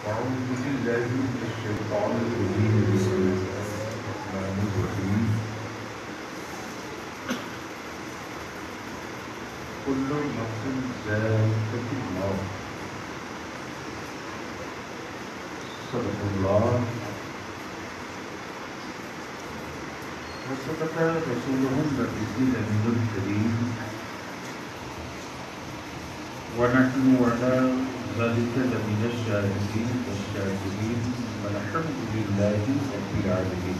أعوذ بالله من الشيطان الرجيم بسم الله الرحمن الرحيم كل نفس ذائقة الموت صدق الله وصدق رسوله النبي الأمين الكريم ونحن على ذلك لمن الشاهدين والشاكرين والحمد لله رب العالمين.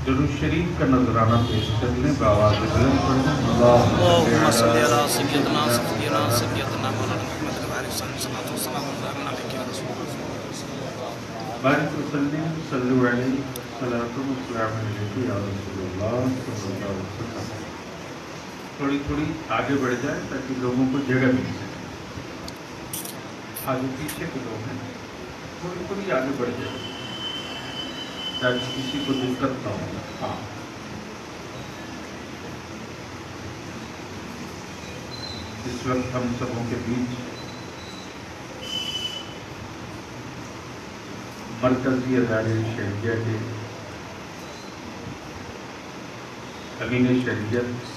درود شریف کا نذرانہ پیش کرنے بآواز بلند پڑھیں اللہم صلی علی سیدنا مولانا محمد علیہ السلام بارک وسلم صلو علیہ صلاۃ و سلام علیہ یا رسول اللہ صلی اللہ علیہ وسلم. تھوڑی تھوڑی آگے بڑھ جائے تاکہ لوگوں کو جگہ مل سکے. آگے پیچھے کے لوگ ہیں تھوڑی تھوڑی آگے بڑھ جائے تاکہ کسی کو دقت نہ ہو. ہاں اس وقت ہم سبوں کے بیچ مرکزی ادارے شریعہ کے امین شریعت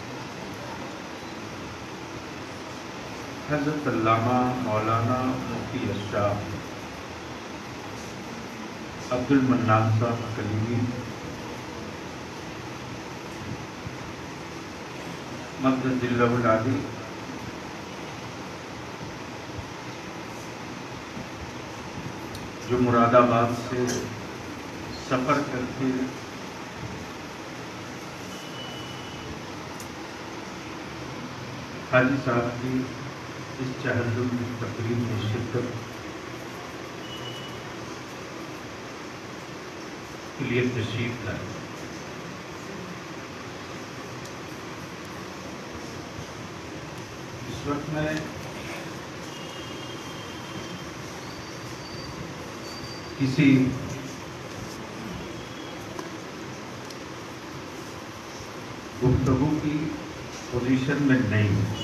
حضرت علامہ مولانا مفتی اشرف عبد المنان صاحب کلیمی مدد اللہ العالی جو مراد آباد سے سفر کر کے حاجی صاحب کی اس چہل تقریب میں شرکت کے لیے تشریف لائے. اس وقت میں کسی گفتگو کی پوزیشن میں نہیں ہوں.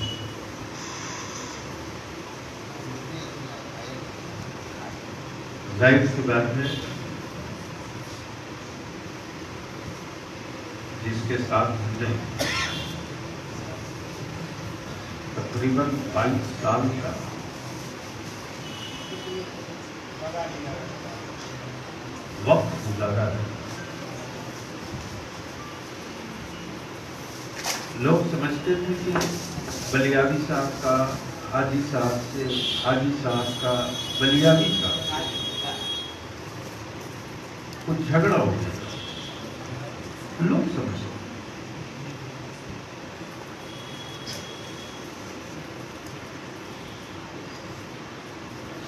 ظاہر سی بات ہے جس کے ساتھ ہم نے تقریباً 22 سال کا وقت گزارا ہے. لوگ سمجھتے تھے کہ بلیابی صاحب کا حاجی صاحب سے، حاجی صاحب کا بلیابی صاحب سے کچھ جھگڑا ہو گیا. لوگ سمجھتے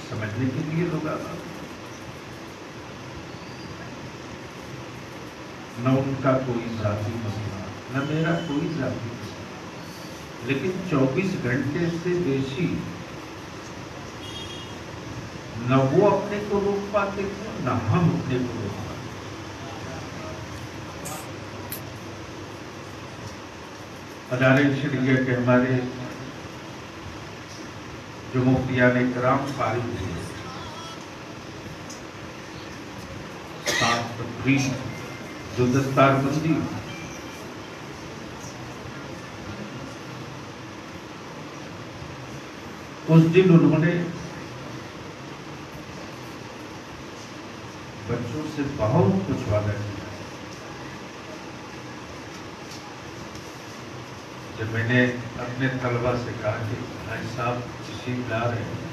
سمجھنے کے لیے لوگ آتا نہ ان کا کوئی ذاتی مسئلہ نہ میرا کوئی ذاتی مسئلہ، لیکن 24 گھنٹے سے بیشی نہ وہ اپنے کو روک پاتے تھے نہ ہم اپنے کو روک پاتے. ادارے شریعہ کے ہمارے جو مفتیان کرام فارغ ہوئے، ساتھ تقریب جو دستار بندی اس دن انہوں نے بچوں سے بہت کچھ وعدہ کیا. جب میں نے اپنے طلبہ سے کہا کہ حاجی صاحب تشریف لا رہے ہیں،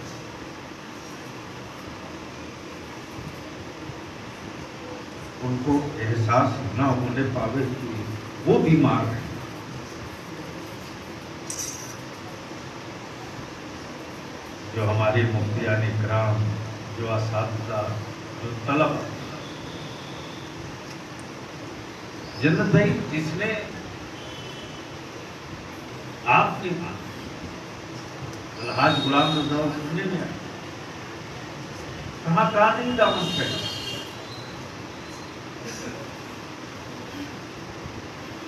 ان کو احساس نہ ہونے پاوے کہ وہ بیمار ہیں. جو ہمارے مفتیان اکرام، جو اساتذہ، جو طلبہ، جنت بھائی جس نے آپ نے الحاج غلام رضا سننے میں آئے کہاں نہیں دامن پھیلا.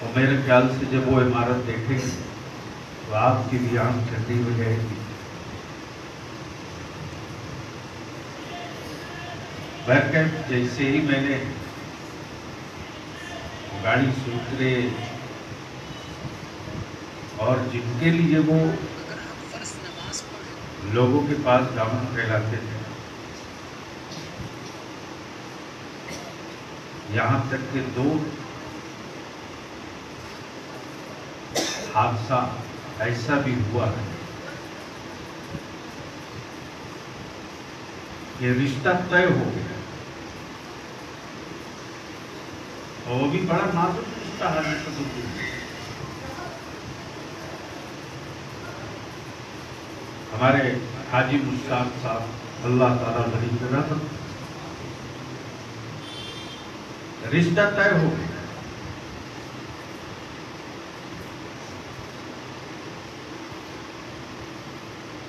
اور میرے خیال سے جب وہ عمارت دیکھیں گے تو آپ کی بھی آنکھ ٹھنڈی ہو جائے گی. بہرکیف جیسے ہی میں نے گاڑی سے اترے اور جن کے لیے وہ لوگوں کے پاس دامن پھیلاتے تھے، یہاں تک کہ 2 حادثہ ایسا بھی ہوا ہے کہ رشتہ طے ہو گیا، اور وہ بھی بڑا نازک رشتہ ہے. ہمارے حاجی مشتاق صاحب اللہ تعالیٰ بڑی رحمت، رشتہ طے ہو گیا.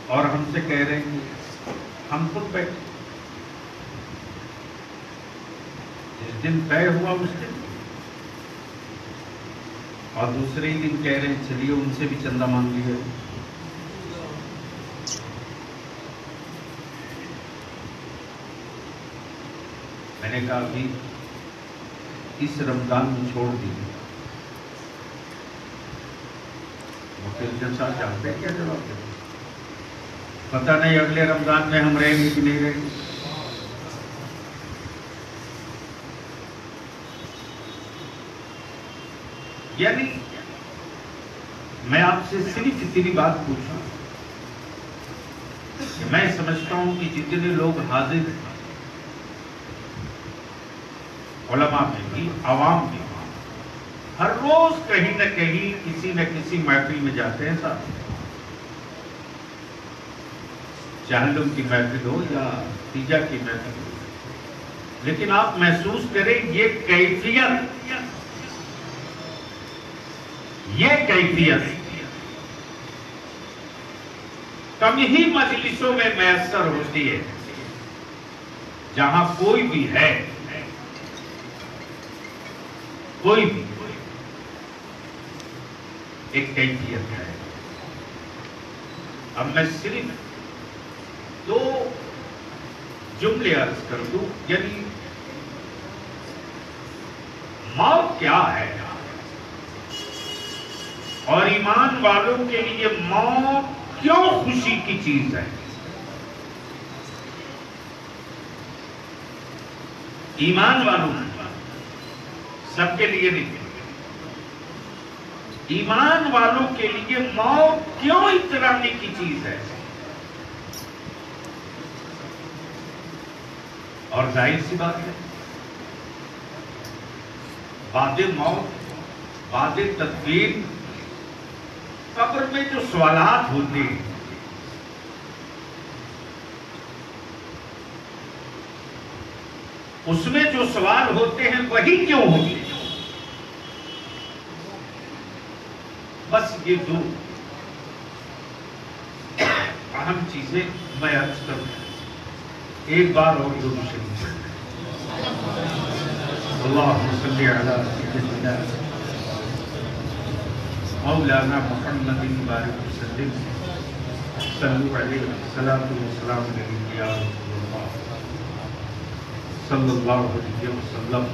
اور ہم سے کہہ رہے ہیں کہ ہم خود بیٹھے، جس دن طے ہوا اس دن، اور دوسرے ہی دن کہہ رہے ہیں چلیے ان سے بھی چندہ مانگ لیے. میں نے کہا ابھی اس رمضان میں چھوڑ دی. مفتی صاحب جانتے ہیں کیا جواب دیں؟ پتہ نہیں اگلے رمضان میں ہم رہیں گے کہ نہیں رہیں گے. یعنی میں آپ سے صرف اتنی بات پوچھوں کہ میں سمجھتا ہوں کہ جتنے لوگ حاضر ہیں، علماء میں بھی، عوام میں بھی، ہر روز کہیں نہ کہیں کسی نہ کسی محفل میں جاتے ہیں صاحب، چاہلم کی محفل ہو یا تیجا کی محفل ہو، لیکن آپ محسوس کریں یہ کیفیت کم ہی مجلسوں میں میسر ہوتی ہے جہاں کوئی بھی ہے، کوئی بھی ایک کیفیت ہے. اب میں صرف 2 جملے عرض کر دوں. یعنی موت کیا ہے اور ایمان والوں کے لیے موت کیوں خوشی کی چیز ہے. ایمان والوں سب کے لیے نہیں، ایمان والوں کے لیے موت کیوں اطرانے کی چیز ہے. اور ظاہر سی بات ہے، بعد موت، بعد تدفین، قبر میں جو سوالات ہوتے ہیں اس میں جو سوال ہوتے ہیں وہی کیوں ہوتے ہیں. بس یہ 2 اہم چیزیں میں عرض کروں. ایک بار اور جو شریف اللہم صلی علی سیدنا مولانا محمد بارک وسلم صلو علیہ الصلاۃ والسلام علیہ یا رسول اللہ صلی اللہ علیہ وسلم.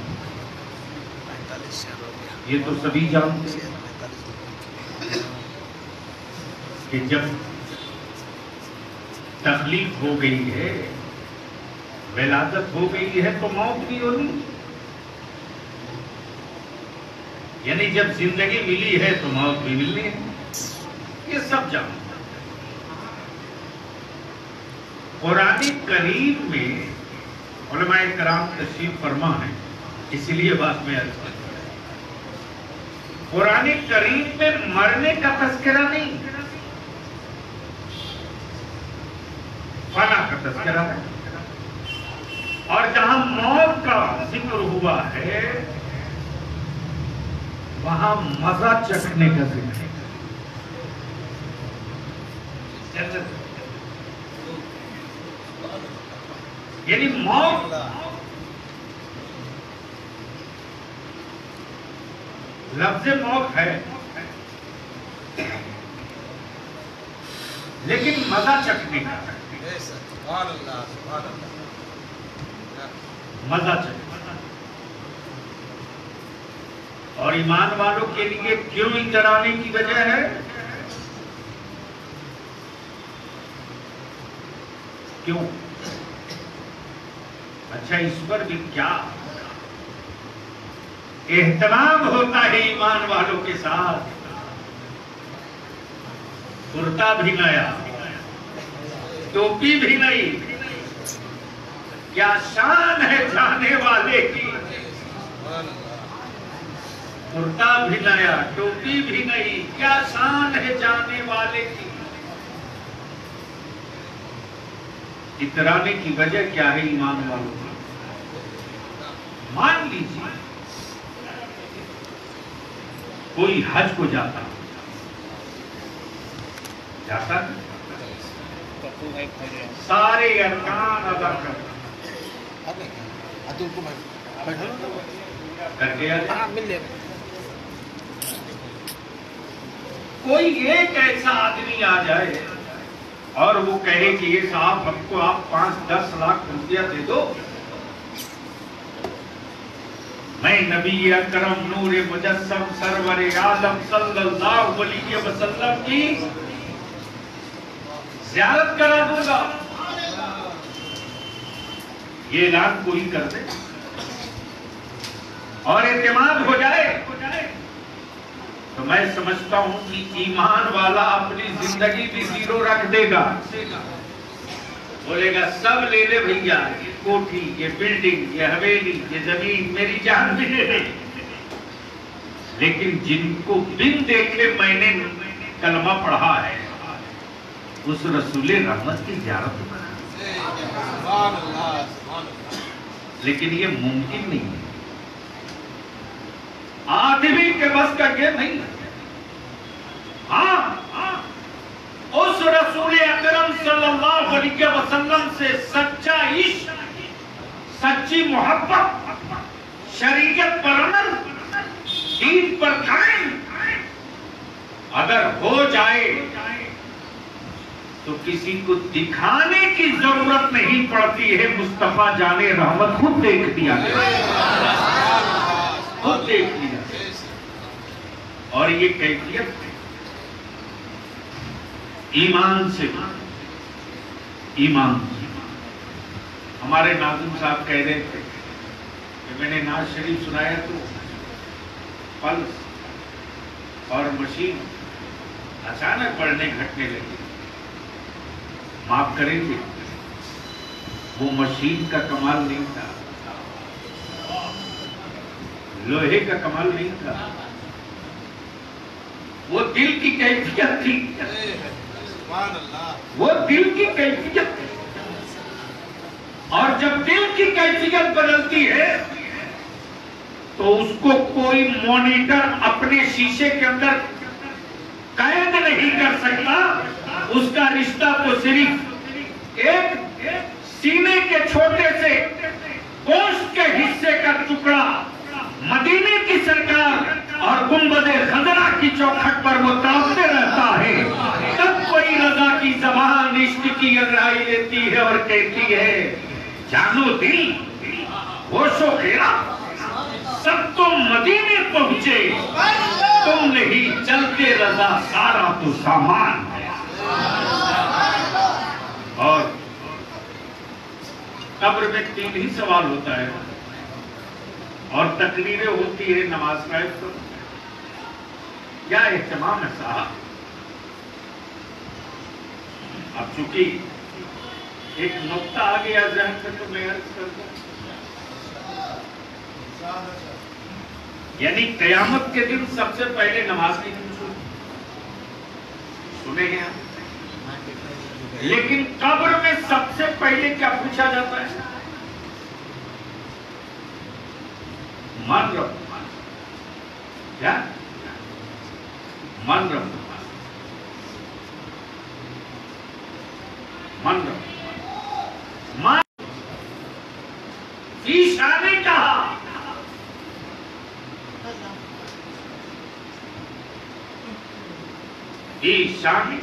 یہ تو سبھی جانتے ہیں کہ جب تخلیق ہو گئی ہے، ولادت ہو گئی ہے تو موت بھی ہونی. یعنی جب زندگی ملی ہے تو موت بھی ملنی ہے، یہ سب جانتے ہیں. قرآن کریم میں علماء کرام تشریف فرما ہے، اسی لیے بات میں عرض کرتا ہوں. قرآن کریم میں مرنے کا تذکرہ نہیں، فنا کا تذکرہ ہے. اور جہاں موت کا ذکر ہوا ہے وہاں مزہ چکھنے کا ذکر ہے. یعنی موت لفظ موت ہے لیکن مزہ چکھنے کا، مزہ چکھنے کا۔ اور ایمان والوں کے لیے کیوں اترانے کی وجہ ہے؟ کیوں؟ اچھا، اس پر بھی کیا اہتمام ہوتا ہے ایمان والوں کے ساتھ؟ کرتا بھی نیا، ٹوپی بھی نئی، کیا شان ہے جانے والے کی۔ کرتا بھی نیا، ٹوپی بھی نئی، کیا شان ہے جانے والے کی۔ اترانے کی وجہ کیا ہے ایمان والوں کی؟ مان لیجیے کوئی حج کو جاتا سارے ارکان ادا کر کے کوئی ایک ایسا آدمی آ جائے اور وہ کہے کہ یہ صاحب ہم کو آپ 5-10 لاکھ روپیہ دے دو، میں نبی اکرم نور مجسم سرور عالم صلی اللہ علیہ وسلم کی زیارت کرا دوں گا، یہ اعلان کوئی کر دے اور اعتماد ہو جائے تو میں سمجھتا ہوں کہ ایمان والا اپنی زندگی بھی زیرو رکھ دے گا، بولے گا سب لے لے بھیا، یہ کوٹھی، یہ بلڈنگ، یہ حویلی، یہ زمین میری جان بھی لے لے، لیکن جن کو بن دیکھے میں نے کلمہ پڑھا ہے اس رسول رحمت کی زیارت کرنا، لیکن یہ ممکن نہیں ہے، آدمی کے بس کا یہ نہیں ہے۔ ہاں، اس رسول اکرم صلی اللہ علیہ وسلم سے سچا عشق، سچی محبت، شریعت پر عمل، دین پر قائم اگر ہو جائے تو کسی کو دکھانے کی ضرورت نہیں پڑتی ہے، مصطفیٰ جان رحمت خود دیکھ دیا گیا، خود دیکھ لیا۔ اور یہ کیفیت ایمان سے، ایمان سے ہمارے ناظم صاحب کہہ رہے تھے کہ میں نے نعت شریف سنایا تو پلس اور مشین اچانک بڑھنے گھٹنے لگی۔ معاف کریں گے، وہ مشین کا کمال نہیں تھا، لوہے کا کمال نہیں تھا، وہ دل کی کیفیت تھی، وہ دل کی کیفیت تھی۔ اور جب دل کی کیفیت بدلتی ہے تو اس کو کوئی مانیٹر اپنے شیشے کے اندر قید نہیں کر سکتا۔ اس کا رشتہ تو صرف ایک سینے کے چھوٹے سے گوشت کے حصے کا ٹکڑا مدینے کی سرکار اور گنبد خضرا کی چوکھٹ پر وہ تڑپتے رہتا ہے، تب کوئی رضا کی زبان عشق کی انگڑائی لیتی ہے اور کہتی ہے جانو دل ہوش و خیرات سب تم مدینے پہنچے، تم نہیں چلتے رضا سارا تو سامان ہے۔ اور قبر میں 3 ہی سوال ہوتا ہے اور تقریریں ہوتی ہے نماز قائم تو کیا اہتمام ہے صاحب؟ اب چونکہ ایک نقطہ آ گیا ذہن میں تو میں عرض کرتا ہوں، یعنی قیامت کے دن سب سے پہلے نماز کی سنے ہیں آپ، لیکن قبر میں سب سے پہلے کیا پوچھا جاتا ہے؟ من رب، کیا من رب، من رب، من عیسیٰ نے کہا عیسیٰ نے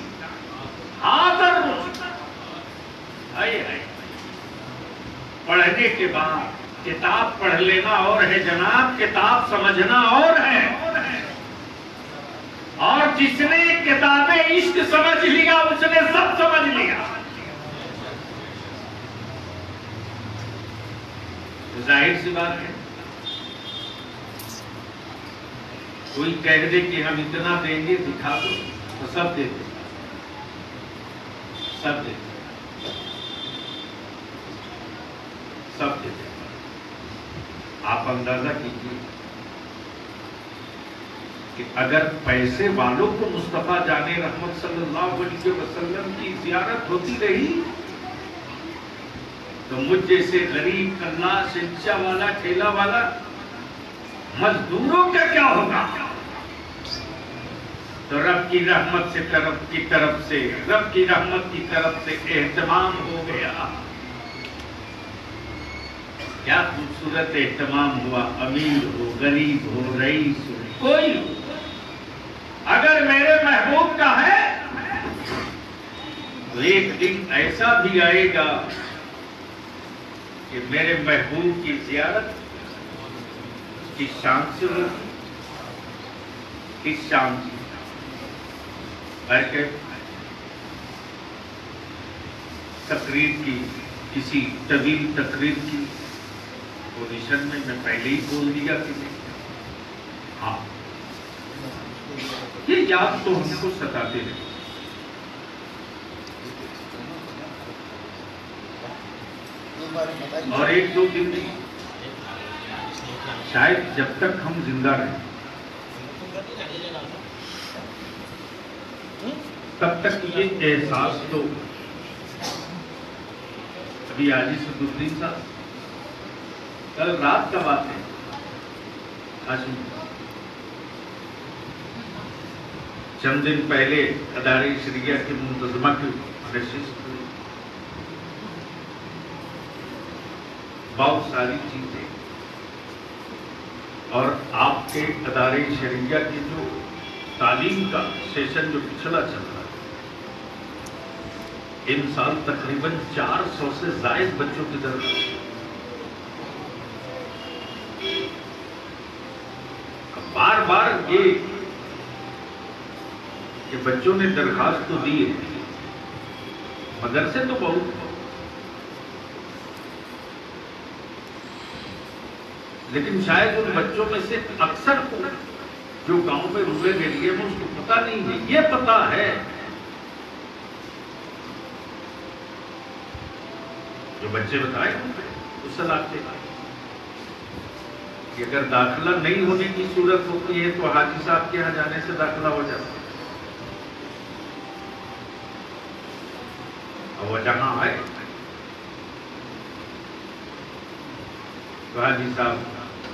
حاضر پڑھنے کے بعد کتاب پڑھ لینا اور ہے جناب، کتاب سمجھنا اور ہے. اور جس نے کتاب عشق سمجھ لیا اس نے سب سمجھ لیا. ظاہر سی بات ہے، کوئی کہہ دے کہ ہم اتنا دیں گے دکھا دو تو سب دیتے، سب دیتے، سب دیتے. آپ اندازہ کیجیے کہ اگر پیسے والوں کو مصطفیٰ جان رحمت صلی اللہ علیہ وسلم کی زیارت ہوتی رہی تو مجھ جیسے غریب کلا سنچا والا ٹھیلا والا مزدوروں کا کیا ہوگا؟ تو رب کی رحمت سے رب کی رحمت کی طرف سے اہتمام ہو گیا. کیا خوبصورت اہتمام ہوا. امیر ہو، غریب ہو، رئیس ہو، کوئی ہو، اگر میرے محبوب کا ہے تو ایک دن ایسا بھی آئے گا کہ میرے محبوب کی زیارت کس شان سے ہوگی، کس شان سے. تقریر کی، کسی طویل تقریر کی پوزیشن میں میں پہلے ہی بول دیا کہ ہاں یہ یاد تو ہم کو ستاتے رہے. اور ایک دو دن شاید جب تک ہم زندہ رہیں تب تک یہ احساس تو ابھی حاجی صدرالدین صاحب کل رات کا بات ہے، چند دن پہلے ادارے شریعہ کے منتظمہ کی نشست ہوئی. بہت ساری چیزیں اور آپ کے ادارے شریعہ کی جو تعلیم کا سیشن جو پچھلا چل رہا ہے، ان سال تقریباً 400 سے زائد بچوں کی درخواست. بار بار یہ کہ بچوں نے درخواست تو دی ہے، مدرسے تو بہت، لیکن شاید ان بچوں میں سے اکثر کو جو گاؤں میں رورل ایریا میں اس کو پتہ نہیں ہے. یہ پتہ ہے جو بچے بتائے اس علاقے کہ اگر داخلہ نہیں ہونے کی صورت ہوتی ہے تو حاجی صاحب کے یہاں جانے سے داخلہ ہو جاتا ہے. اور وہ جہاں آئے تو حاجی صاحب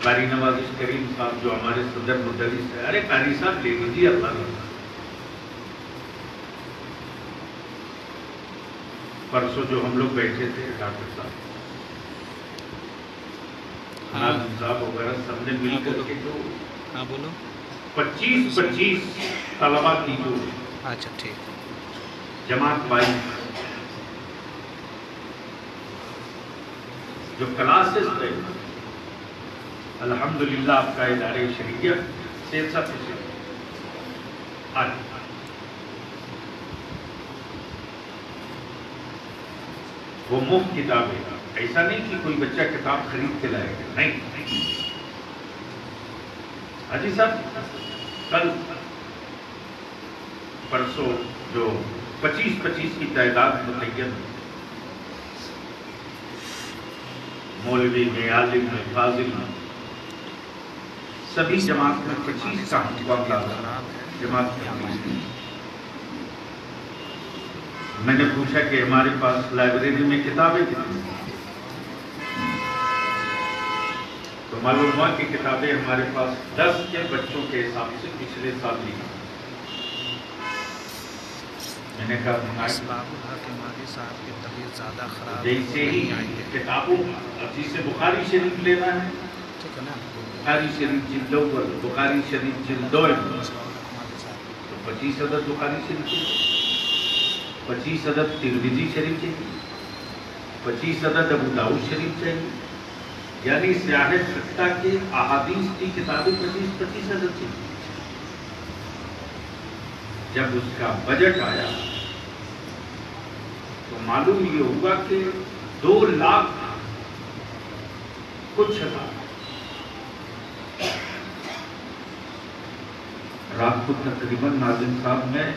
قاری نواز کریم صاحب جو ہمارے صدر مدرس ہے، ارے قاری صاحب لے لیجیے اللہ. پرسوں جو ہم لوگ بیٹھے تھے ڈاکٹر صاحب ناظم صاحب وغیرہ سب نے مل کر کے جو 25 طلبہ کی جو جماعت بائی جو کلاسز تھے، الحمدللہ آپ کا ادارے شریعہ سے سب کچھ آج وہ مفت کتاب ہے. ایسا نہیں کہ کوئی بچہ کتاب خرید کے لائے گا، نہیں. حاجی صاحب کل پرسوں جو 25 کی تعداد متعین، مولوی میں، عالم میں، فاضل میں، سبھی جماعت میں 25 کا جماعت میں. میں نے پوچھا کہ ہمارے پاس لائبریری میں کتابیں کتنی ہیں، تو معلوم ہوا کہ کتابیں ہمارے پاس 10 کے بچوں کے حساب سے پچھلے سال لی. میں نے کہا جیسے ہی کتابوں جسے بخاری شریف لینا ہے، بخاری شریف جلد اول، بخاری شریف جلد دو، تو 25 عدد بخاری شریف. 25 عدد ترمذی شریف چاہیے، 25 عدد ابو داؤد شریف چاہیے، یعنی سیاہ ستہ کی احادیث کی کتابیں 25 عدد چاہیے۔ جب اس کا بجٹ آیا تو معلوم یہ ہوا کہ 2 لاکھ کچھ ہزار۔ رات کو تقریباً ناظم صاحب میں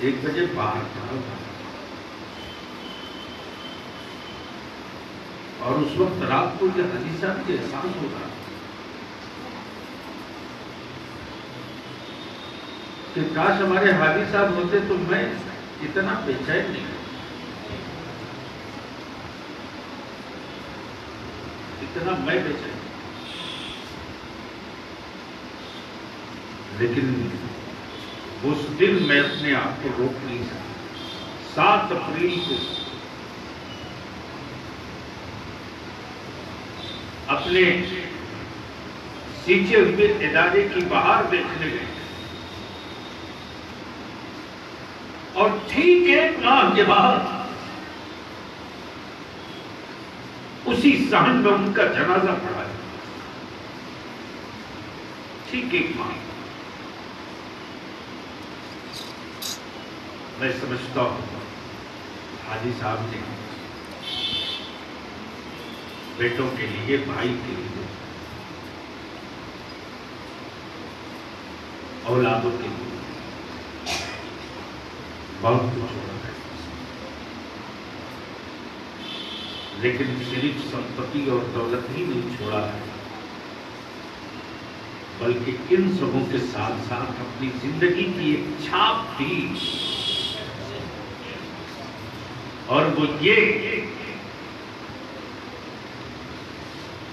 1 بجے باہر تھا اور اس وقت رات کو یہ حدیثات کے احساس ہو رہا کہ کاش ہمارے حاجی صاحب ہوتے تو میں اتنا بے چین نہیں ہوتا، اتنا میں بے چین۔ لیکن اس دن میں اپنے آپ کو روک نہیں سکتا۔ 7 اپریل کو اپنے سیچے ہوئے ادارے کی بہار دیکھنے گئے اور ٹھیک 1 ماہ کے بعد اسی صحن میں ان کا جنازہ پڑا ہے۔ ٹھیک 1 ماہ۔ میں سمجھتا ہوں حاجی صاحب نے بیٹوں کے لیے، بھائی کے لیے، اولادوں کے لیے بہت کچھ چھوڑا ہے، لیکن صرف سمپتی اور دولت ہی نہیں چھوڑا ہے، بلکہ ان سبوں کے ساتھ ساتھ اپنی زندگی کی ایک چھاپ بھی، اور وہ یہ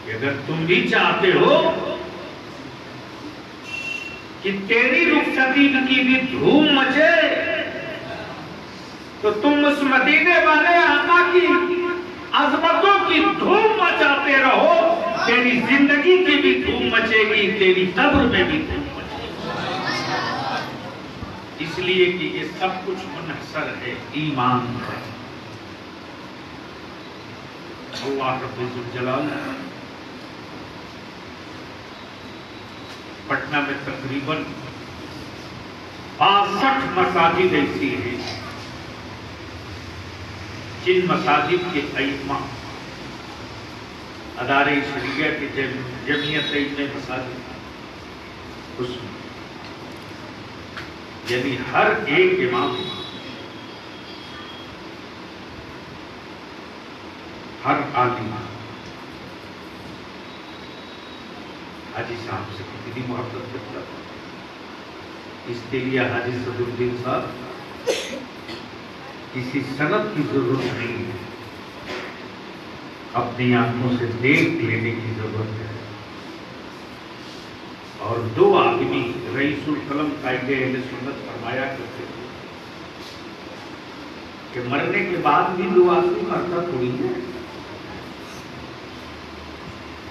کہ اگر تم بھی چاہتے ہو کہ تیری رخصتی کی بھی دھوم مچے تو تم اس مدینے والے آقا کی عظمتوں کی دھوم مچاتے رہو، تیری زندگی کی بھی دھوم مچے گی، تیری قبر میں بھی دھوم مچے گی۔ اس لیے کہ یہ سب کچھ منحصر ہے ایمان پر۔ اللہ رب الجلال پٹنہ میں تقریباً 62 مساجد ایسی ہیں جن مساجد کے ائمہ، ادارے شریعہ کے جمعیت ائمہ مساجد، اس میں یعنی ہر ایک امام، ہر عالم حاجی صاحب سے کتنی محبت کرتا تھا۔ اس کے لیے حاجی صدر الدین صاحب کسی سند کی ضرورت نہیں ہے، اپنی آنکھوں سے دیکھ لینے کی ضرورت ہے۔ اور 2 آدمی رئیس القلم قائد اہل سنت فرمایا کرتے تھے کہ مرنے کے بعد بھی 2 آدمی مرتا تھوڑی ہے،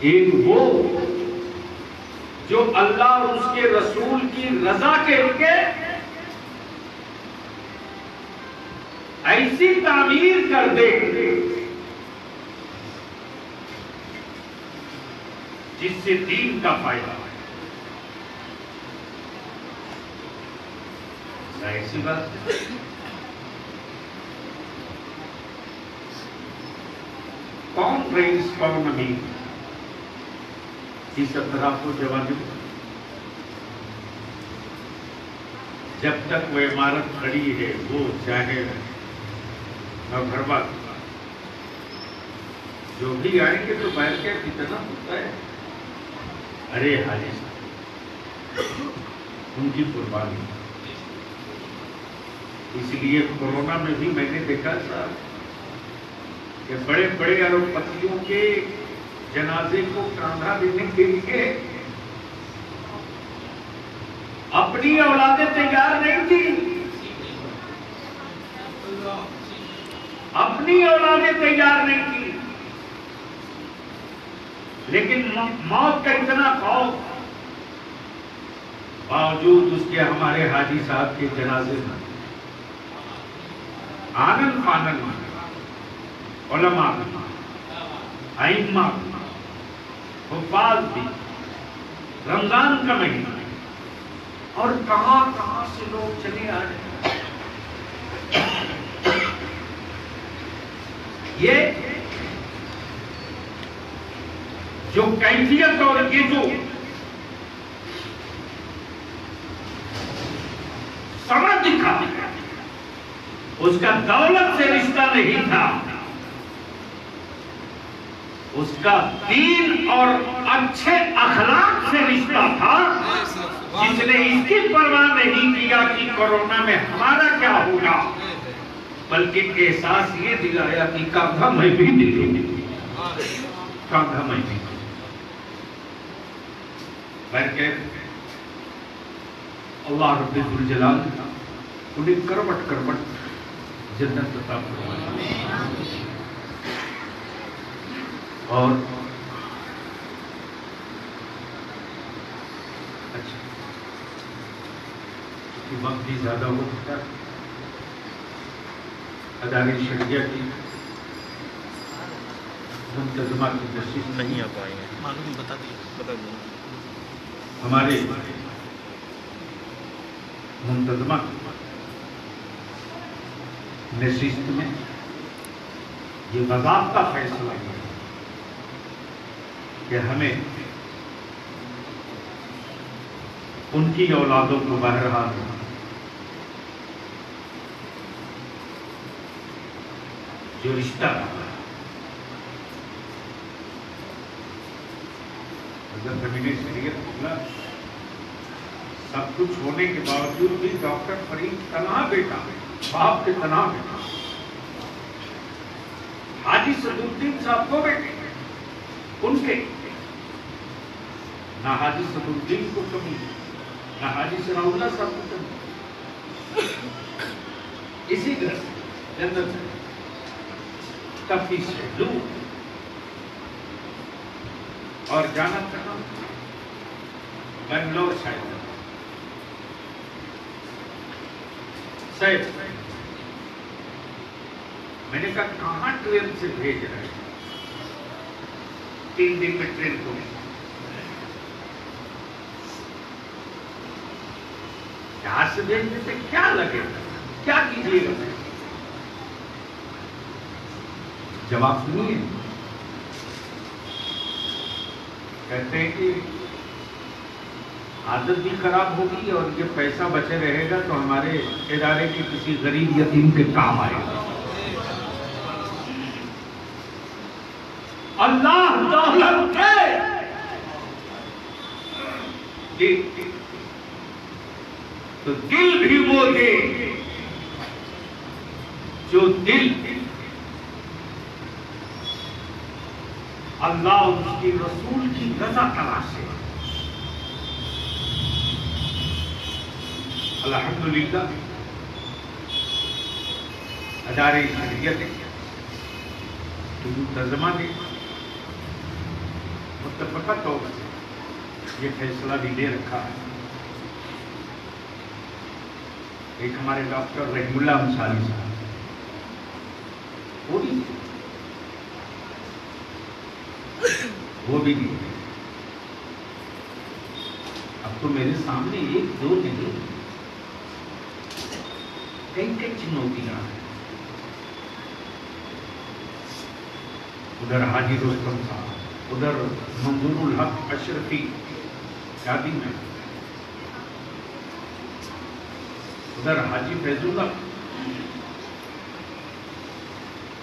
ایک وہ جو اللہ اور اس کے رسول کی رضا کے لیے ایسی تعمیر کر دے جس سے دین کا فائدہ ہے۔ ایسی بات کون رئیس کون امیر اس اطراف کو جوانب، جب تک وہ عمارت کھڑی ہے وہ چاہے گھروا جو بھی آئیں گے تو بیٹھ کے کتنا ہوتا ہے، ارے حاجی صاحب ان کی قربانی۔ اس لیے کورونا میں بھی میں نے دیکھا صاحب کہ بڑے بڑے ارب پتیوں کے جنازے کو کاندھا دینے کے لیے اپنی اولادیں تیار نہیں تھی، اپنی اولادیں تیار نہیں تھی، لیکن موت کا اتنا خوف باوجود اس کے ہمارے حاجی صاحب کے جنازے میں آنن فانن علماء ائمہ حفاظ بھی، رمضان کا مہینہ ہے اور کہاں کہاں سے لوگ چلے آ رہے ہیں. یہ جو کیفیت اور یہ جو سمجھ دکھا اس کا دولت سے رشتہ نہیں تھا، اس کا دین اور اچھے اخلاق سے رشتہ تھا، جس نے اس کی پرواہ نہیں کیا کہ کورونا میں ہمارا کیا ہوگا، بلکہ احساس یہ دلایا کہ کاندھا میں بھی دلوں، کاندھا میں بھی. بلکہ اللہ رب الجلال انہیں کروٹ کروٹ جنت عطا فرمائے. اور اچھا وقت بھی زیادہ ہو چکا، ادارے شریعہ کی منتظمہ کی تشریف نہیں آ پائے ہیں، معلوم بتا دیں. ہمارے منتظمہ نشست میں یہ باضابطہ فیصلہ ہے کہ ہمیں ان کی اولادوں کو بہرحال جو رشتہ رہا اگر زمینی شریعت کھلا سب کچھ ہونے کے باوجود بھی ڈاکٹر فرید تنہا بیٹا باپ کے تنہا بیٹا، حاجی صدرالدین صاحب کو بیٹے ان کے، نہ حاجی صدرالدین کو کمی نہ حاجی ثناء اللہ صاحب کو کمی. اسی گھر جنت تفیس ہے لو اور جانا کہاں بنگلور شاید صاحب. میں نے کہا کہاں ٹرین سے بھیج رہے ہیں، 3 دن میں ٹرین کو یہاں سے بھیجنے سے کیا لگے گا، کیا کیجیے گا؟ جواب سنیے، کہتے ہیں کہ عادت بھی خراب ہوگی اور یہ پیسہ بچے رہے گا تو ہمارے ادارے کے کسی غریب یتیم کے کام آئے گا. اللہ دولت دے تو دل بھی وہ دے جو دل اللہ اور اس کے رسول کی رضا تلاش ہے. الحمدللہ ادارے شریعت کی منتظمہ نے متفقہ طور سے یہ فیصلہ بھی لے رکھا ہے. ایک ہمارے ڈاکٹر رحم اللہ انصاری صاحب وہ بھی نہیں. اب تو میرے سامنے 1 2 نہیں کئی چنوتیاں ہیں. ادھر حاجی رستم صاحب، ادھر منظور الحق اشرفی شادی میں، ادھر حاجی فیض اللہ،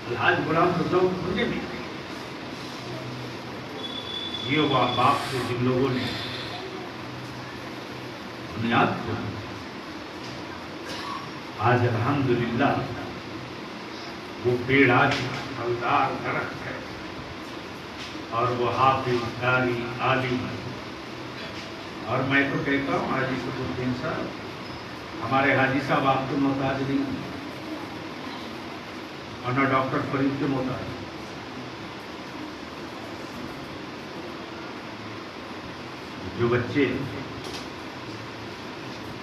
الحاج غلام رضا مجھے بھی یہ وہ احباب سے جن لوگوں نے بنیاد کو آج الحمدللہ وہ پیڑ آج پھلدار درخت ہے اور وہ حافظ قاری عالم ہے. اور میں تو کہتا ہوں حاجی صدرالدین صاحب، ہمارے حاجی صاحب آپ کو محتاج نہیں ہیں اور نہ ڈاکٹر فرید کے محتاج. جو بچے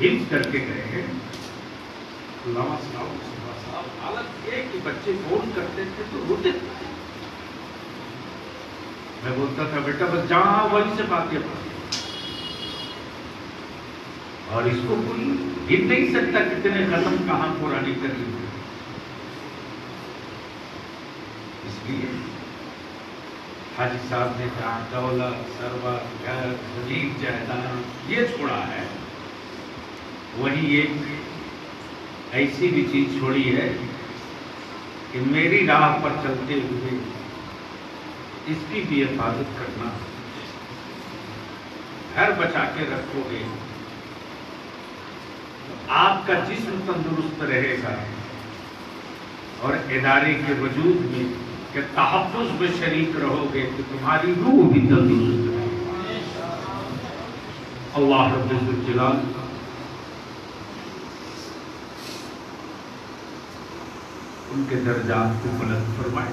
حفظ کر کے گئے ہیں. علامہ صاحب حالت یہ کہ بچے فون کرتے تھے تو روتے تھے. میں بولتا تھا بیٹا بس جہاں وہیں سے باتیں پڑھیں. اور اس کو کوئی گر نہیں سکتا کتنے ختم کہاں قرآن کریم ہے. اس لیے حاجی صاحب نے کہا دولت ثروت گھر زمین جائیداد یہ چھوڑا ہے, وہی ایک ایسی بھی چیز چھوڑی ہے کہ میری راہ پر چلتے ہوئے اس کی بھی حفاظت کرنا. گھر بچا کے رکھو گے آپ کا جسم تندرست رہے گا اور ادارے کے وجود میں کہ تحفظ میں شریک رہو گے تو تمہاری روح بھی تندرست رہے گی. اللہ رب الجلال ان کے درجات کو بلند فرمائے.